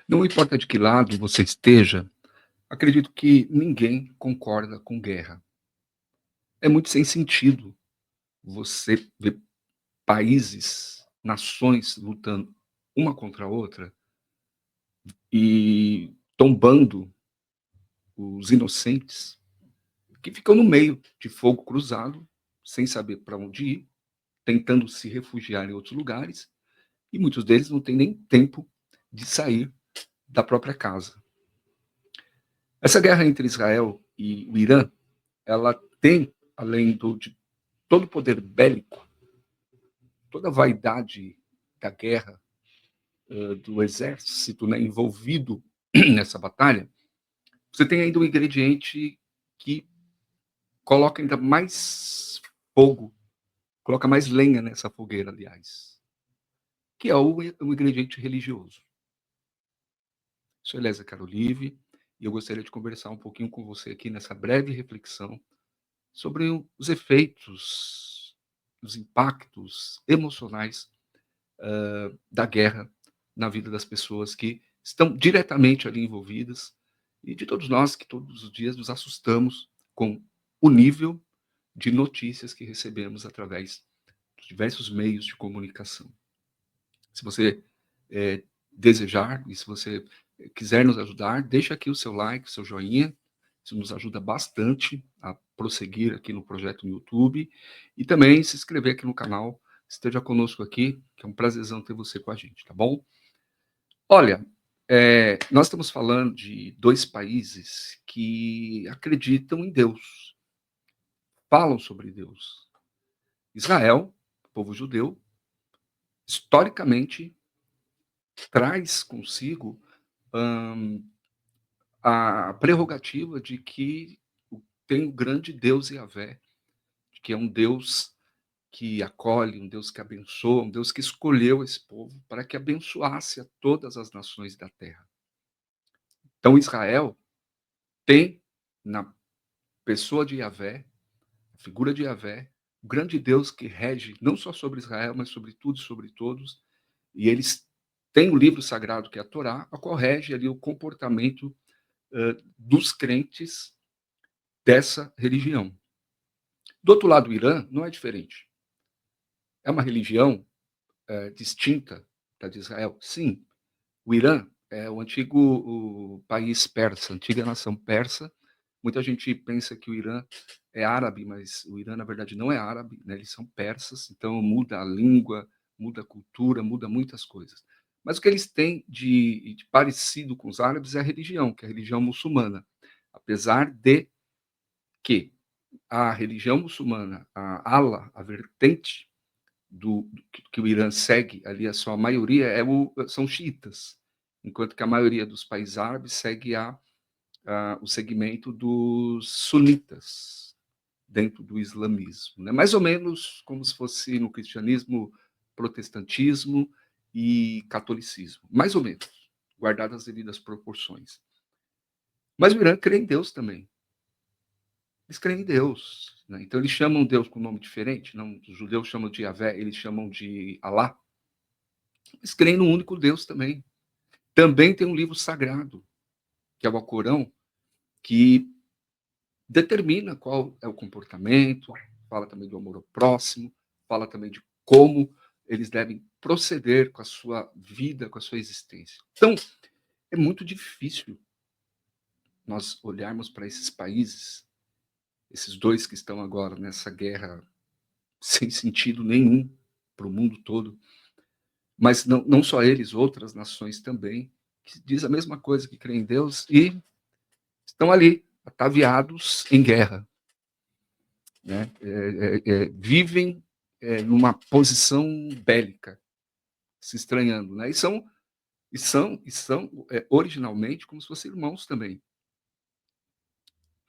Não importa de que lado você esteja, acredito que ninguém concorda com guerra. É muito sem sentido você ver países, nações lutando uma contra a outra e tombando os inocentes que ficam no meio de fogo cruzado, sem saber para onde ir, tentando se refugiar em outros lugares, e muitos deles não têm nem tempo de sair da própria casa. Essa guerra entre Israel e o Irã, ela tem, além de todo o poder bélico, toda a vaidade da guerra, do exército, né, envolvido nessa batalha, você tem ainda um ingrediente que coloca ainda mais fogo, coloca mais lenha nessa fogueira, aliás, que é o ingrediente religioso. Sou Eliezer Carolive e eu gostaria de conversar um pouquinho com você aqui nessa breve reflexão sobre os efeitos, os impactos emocionais da guerra na vida das pessoas que estão diretamente ali envolvidas e de todos nós que todos os dias nos assustamos com o nível de notícias que recebemos através dos diversos meios de comunicação. Se você desejar e se você quiser nos ajudar, deixa aqui o seu like, o seu joinha, isso nos ajuda bastante a prosseguir aqui no projeto no YouTube e também se inscrever aqui no canal, esteja conosco aqui, que é um prazerzão ter você com a gente, tá bom? Olha, nós estamos falando de dois países que acreditam em Deus, falam sobre Deus. Israel, povo judeu, historicamente traz consigo a prerrogativa de que tem o grande Deus Yahvé, que é um Deus que acolhe, um Deus que abençoa, um Deus que escolheu esse povo para que abençoasse a todas as nações da terra. Então Israel tem na pessoa de Yahvé, a figura de Yahvé, o grande Deus que rege não só sobre Israel, mas sobre tudo e sobre todos, e eles têm o livro sagrado que é a Torá, a qual rege ali o comportamento dos crentes dessa religião. Do outro lado, o Irã não é diferente. É uma religião distinta da de Israel? Sim. O Irã é o antigo país persa, a antiga nação persa. Muita gente pensa que o Irã é árabe, mas o Irã, na verdade, não é árabe, né? Eles são persas, então muda a língua, muda a cultura, muda muitas coisas. Mas o que eles têm de parecido com os árabes é a religião, que é a religião muçulmana. Apesar de que a religião muçulmana, a ala, a vertente que o Irã segue, ali a sua maioria são xiitas, enquanto que a maioria dos países árabes segue o segmento dos sunitas, dentro do islamismo. Né? Mais ou menos como se fosse no cristianismo, protestantismo e catolicismo. Mais ou menos, guardadas as devidas proporções. Mas o Irã crê em Deus também. Eles creem em Deus. Né? Então, eles chamam Deus com um nome diferente. Não, os judeus chamam de Yahvé, eles chamam de Alá. Eles creem no único Deus também. Também tem um livro sagrado, que é o Alcorão, que determina qual é o comportamento, fala também do amor ao próximo, fala também de como eles devem proceder com a sua vida, com a sua existência. Então, é muito difícil nós olharmos para esses países, esses dois que estão agora nessa guerra sem sentido nenhum para o mundo todo, mas não só eles, outras nações também, que diz a mesma coisa, que creem em Deus e estão ali, ataviados em guerra. Né? Vivem numa posição bélica, se estranhando. Né? E são originalmente como se fossem irmãos também.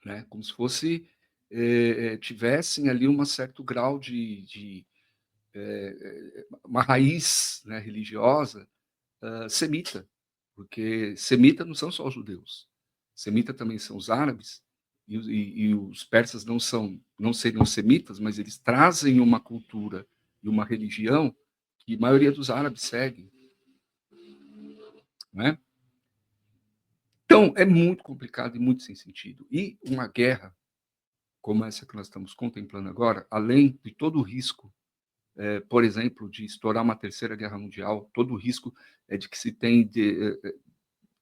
Né? Como se fosse tivessem ali um certo grau de uma raiz, né, religiosa semita, porque semita não são só os judeus, semita também são os árabes, e os persas não seriam semitas, mas eles trazem uma cultura e uma religião que a maioria dos árabes segue, né? Então, é muito complicado e muito sem sentido. E uma guerra, como essa que nós estamos contemplando agora, além de todo o risco, por exemplo, de estourar uma terceira guerra mundial, todo o risco é de que se tem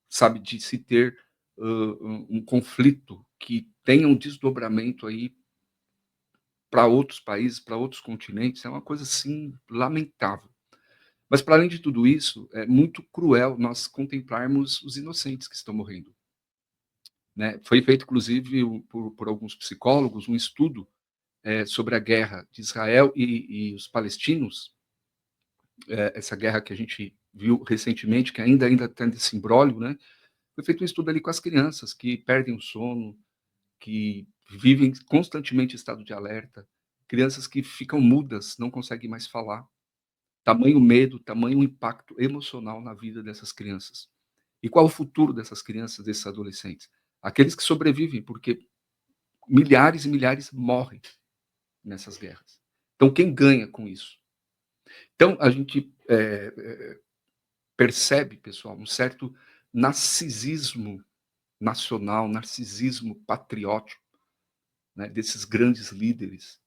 sabe, de se ter um conflito que tenha um desdobramento aí para outros países, para outros continentes, é uma coisa assim lamentável. Mas para além de tudo isso, é muito cruel nós contemplarmos os inocentes que estão morrendo. Né? Foi feito, inclusive, por alguns psicólogos, um estudo sobre a guerra de Israel e os palestinos, essa guerra que a gente viu recentemente, que ainda tem esse imbróglio, né? Foi feito um estudo ali com as crianças que perdem o sono, que vivem constantemente em estado de alerta, crianças que ficam mudas, não conseguem mais falar. Tamanho medo, tamanho impacto emocional na vida dessas crianças. E qual o futuro dessas crianças, desses adolescentes? Aqueles que sobrevivem, porque milhares e milhares morrem nessas guerras. Então, quem ganha com isso? Então, a gente percebe, pessoal, um certo narcisismo nacional, narcisismo patriótico, né, desses grandes líderes.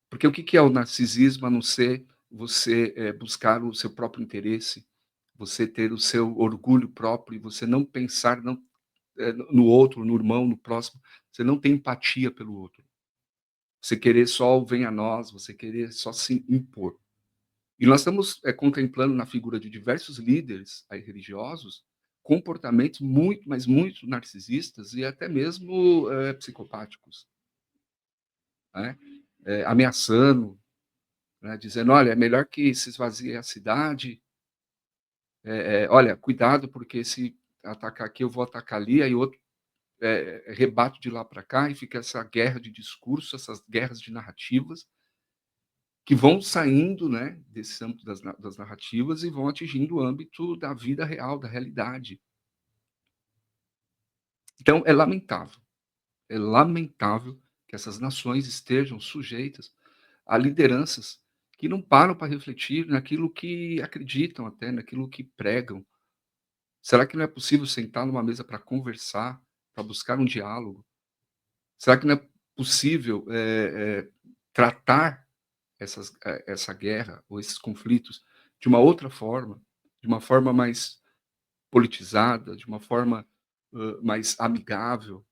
Porque o que é o narcisismo a não ser você buscar o seu próprio interesse, você ter o seu orgulho próprio e você não pensar no outro, no irmão, no próximo, você não tem empatia pelo outro. Você querer só o vem a nós, você querer só se impor. E nós estamos contemplando na figura de diversos líderes aí, religiosos comportamentos muito, mas muito narcisistas e até mesmo psicopáticos, né? Ameaçando, né? Dizendo, olha, é melhor que se esvazie a cidade, olha, cuidado, porque se atacar aqui, eu vou atacar ali, aí outro rebate de lá para cá, e fica essa guerra de discurso, essas guerras de narrativas, que vão saindo, né, desse âmbito das narrativas e vão atingindo o âmbito da vida real, da realidade. Então, é lamentável que essas nações estejam sujeitas a lideranças que não param para refletir naquilo que acreditam até, naquilo que pregam. Será que não é possível sentar numa mesa para conversar, para buscar um diálogo? Será que não é possível tratar essa guerra ou esses conflitos de uma outra forma, de uma forma mais politizada, de uma forma mais amigável,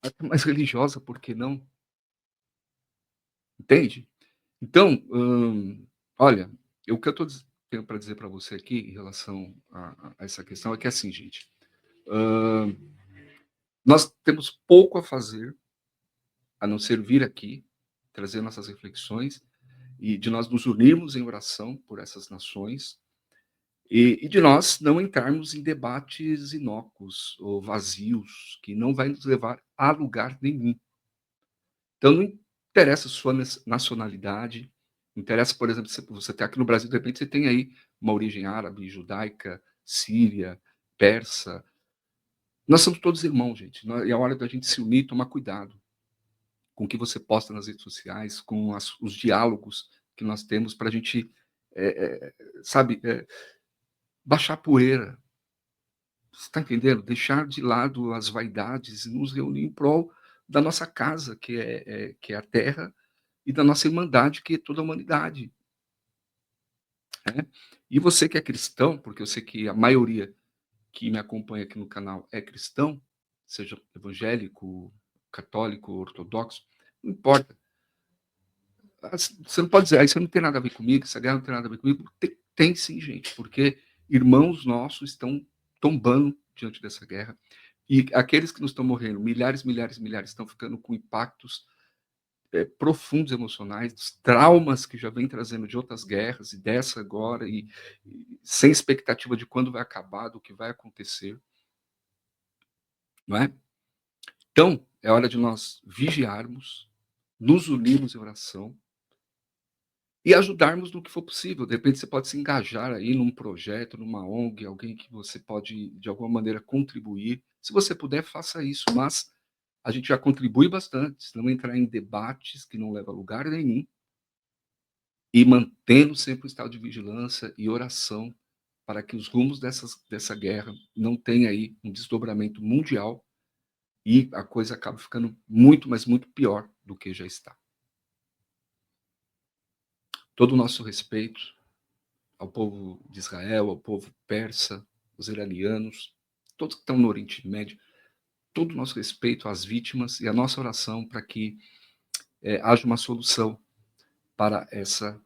até mais religiosa, por que não? Entende? Então, olha, o que eu tenho para dizer para você aqui em relação a essa questão é que, assim, gente, nós temos pouco a fazer a não ser vir aqui, trazer nossas reflexões e de nós nos unirmos em oração por essas nações e de nós não entrarmos em debates inócuos ou vazios que não vai nos levar a lugar nenhum. Então não interessa a sua nacionalidade, não interessa, por exemplo, se você está aqui no Brasil, de repente você tem aí uma origem árabe, judaica, síria, persa. Nós somos todos irmãos, gente. E é a hora da gente se unir e tomar cuidado com o que você posta nas redes sociais, com os diálogos que nós temos para a gente, sabe, baixar a poeira. Você está entendendo? Deixar de lado as vaidades e nos reunir em prol da nossa casa, que é a terra, e da nossa irmandade, que é toda a humanidade. Né? E você que é cristão, porque eu sei que a maioria que me acompanha aqui no canal é cristão, seja evangélico, católico, ortodoxo, não importa. Você não pode dizer, isso não tem nada a ver comigo, essa guerra não tem nada a ver comigo. Tem sim, gente, porque irmãos nossos estão tombando diante dessa guerra. E aqueles que não estão morrendo, milhares, milhares, milhares, estão ficando com impactos profundos emocionais, dos traumas que já vem trazendo de outras guerras e dessa agora, e sem expectativa de quando vai acabar, do que vai acontecer. Não é? Então, é hora de nós vigiarmos, nos unirmos em oração, e ajudarmos no que for possível. De repente, você pode se engajar aí num projeto, numa ONG, alguém que você pode, de alguma maneira, contribuir. Se você puder, faça isso, mas a gente já contribui bastante, se não entrar em debates que não levam a lugar nenhum, e mantendo sempre o estado de vigilância e oração para que os rumos dessa guerra não tenha aí um desdobramento mundial e a coisa acaba ficando muito, mas muito pior do que já está. Todo o nosso respeito ao povo de Israel, ao povo persa, os iranianos, todos que estão no Oriente Médio, todo o nosso respeito às vítimas e a nossa oração para que haja uma solução para essa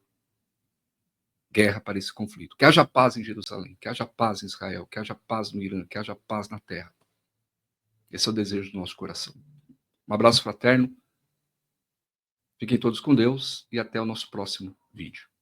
guerra, para esse conflito. Que haja paz em Jerusalém, que haja paz em Israel, que haja paz no Irã, que haja paz na terra. Esse é o desejo do nosso coração. Um abraço fraterno, fiquem todos com Deus e até o nosso próximo vídeo.